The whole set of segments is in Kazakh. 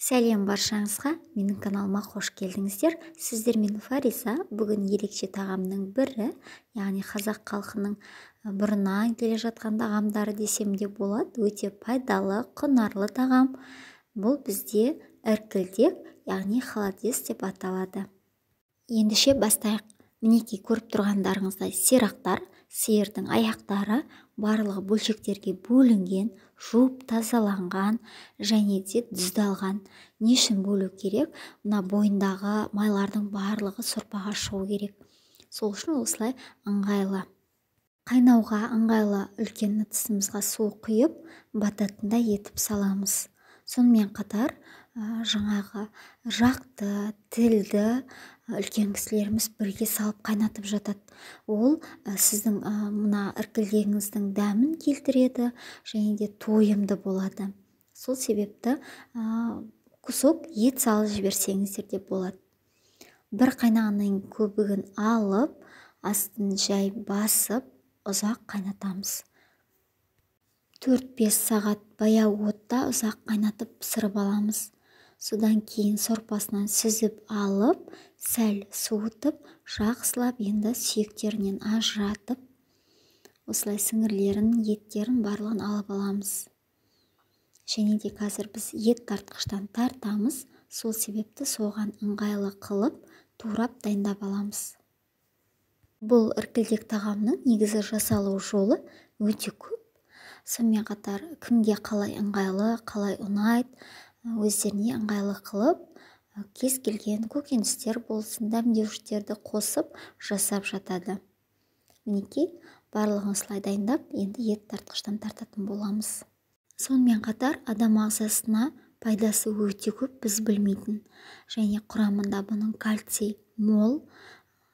Сәлем баршаңызға, менің каналыма қош келдіңіздер. Сіздермен Фариза. Бүгін ерекше тағамның бірі, яғни қазақ халқының бұрыннан келе жатқан тағамдары десем де болады. Өте пайдалы, құнарлы тағам. Бұл бізде іркілдек, яғни холодец деп аталады. Ендеше бастайық. Мінекей көріп тұрғандарыңыздай сирақтар, сиырдың аяқтары барлығы бөлшектерге бөлінген, жуып тазаланған және де тұздалған. Не үшін бөлу керек? Мына бойындағы майлардың барлығы сорпаға шығу керек. Сол үшін осылай ыңғайлы. Қайнауға ыңғайлы үлкен ыдысымызға су құйып, бататындай етіп саламыз. Сонымен қатар жаңағы жақты, тілді үлкен кісілеріміз бірге салып қайнатып жатады. Ол сіздің мына іркілдегіңіздің дәмін келтіреді және де тойымды болады. Сол себепті кусок ет салып жіберсеңіздер де болады. Бір қайнағаннан көбігін алып, астын жай басып, ұзақ қайнатамыз. 4-5 сағат баяу отта ұзақ қайнатып пісіріп аламыз. Содан кейін сорпасынан сүзіп алып, сәл суытып, жақсылап енді сүйектерінен ажыратып, осылай сіңірлерін, еттерін барлығын алып аламыз. Және де қазір біз ет тартқыштан тартамыз, сол себепті соған ыңғайлы қылып, турап дайындап аламыз. Бұл іркілдек тағамның негізі жасалу жолы өте көп. Сонымен қатар кімге қалай ыңғайлы, қалай ұнайды, өздеріне ыңғайлы қылып, кез келген көкөністер болсын, дәмдеуіштерді қосып жасап жатады. Мінекей, барлығын осылай дайындап, енді ет тартқыштан тартатын боламыз. Сонымен қатар адам ағзасына пайдасы өте көп, біз білмейтін. Және құрамында бұның кальций мол,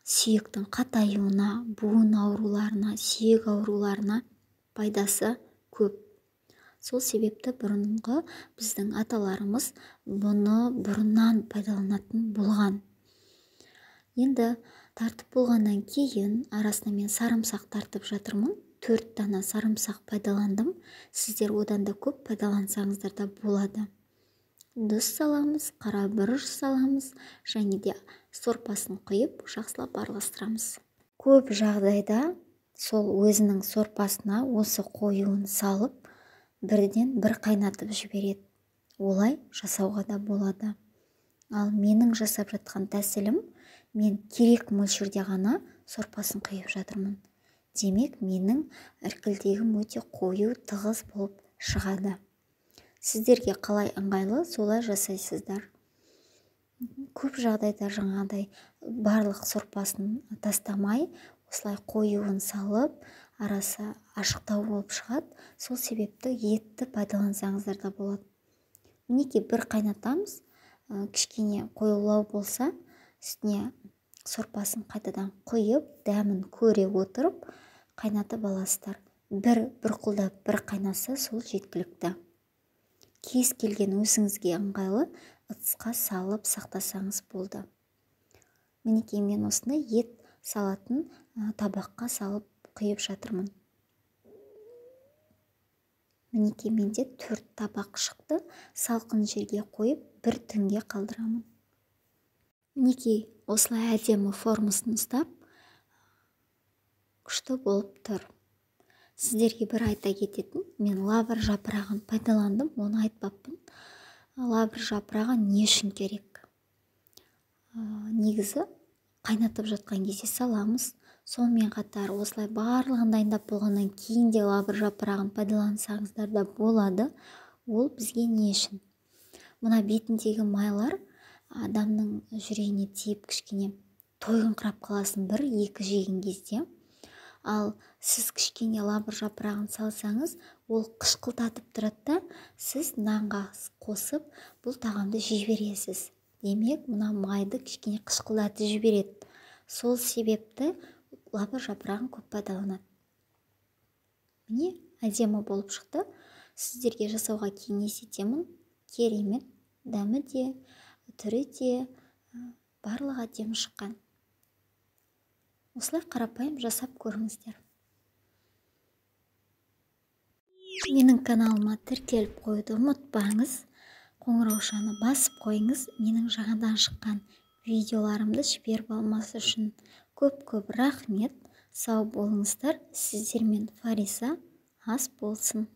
сүйектің қатаюына, буын ауруларына, сүйек ауруларына пайдасы көп. Сол себепті бұрынғы біздің аталарымыз бұны бұрыннан пайдаланатын болған. Енді тартып болғаннан кейін арасына мен сарымсақ тартып жатырмын. 4 дана сарымсақ пайдаландым. Сіздер одан да көп пайдалансаңыздар да болады. Тұз саламыз, қара бұрыш саламыз және де сорпасын құйып, жақсылап араластырамыз. Көп жағдайда сол өзінің сорпасына осы қоюын салып, бірден бір қайнатып жібереді. Олай жасауға да болады. Ал менің жасап жатқан тәсілім, мен керек мөлшерде ғана сорпасын құйып жатырмын. Демек, менің іркілдегім өте қою, тығыз болып шығады. Сіздерге қалай ыңғайлы, солай жасайсыздар. Көп жағдайда жаңағыдай барлық сорпасын тастамай, осылай қоюын салып, арасы ашықтау болып шығады. Сол себепті етті пайдалансаңыздар да болады. Мінекей бір қайнатамыз, кішкене қоюлау болса, үстіне сорпасын қайтадан құйып, дәмін көре отырып, қайнатып аласыздар. Бір құлдап бір қайнаса, сол жеткілікті. Кез келген өзіңізге ыңғайлы ыдысқа салып сақтасаңыз болды. Мінекей, мен осындай ет салатын табаққа салып құйып жатырмын. Мінекей, менде 4 табақ шықты. Салқын жерге қойып, бір түнге қалдырамын. Мінекей, осылай әдемі формасын ұстап, күшті болып тұр. Сіздерге бір айта кететін, мен лавр жапырағын пайдаландым, оны айтпаппын. Лавр жапырағы не үшін керек? Негізі қайнатып жатқан кезде саламыз. Сонымен қатар осылай барлығын дайындап болғаннан кейін де лавр жапырағын пайдалансаңыздар да болады. Ол бізге не үшін? Мына бетіндегі майлар адамның жүрегіне тиіп кішкене тойғыңқырап қаласын 1-2 жеген кезде. Ал сіз кішкене лавр жапырағын салсаңыз, ол қышқылтатып тұрады да, сіз нанға қосып бұл тағамды жібересіз. Демек, мына майды кішкене қышқылдатып жібереді. Сол себепті лавр жапырағын көп пайдаланады. Міне, әдемі болып шықты. Сіздерге жасауға кеңес етемін. Керемет, дәмі де, түрі де барлығы әдемі шыққан. Осылай қарапайым жасап көріңіздер. Менің каналыма тіркеліп қойды ұмытпаңыз. қоңыраушаны басып қойыңыз, менің жаңадан шыққан видеоларымды жіберіп алмас үшін. Көп рахмет. Сау болыңыздар. Сіздермен Фариса ас болсын.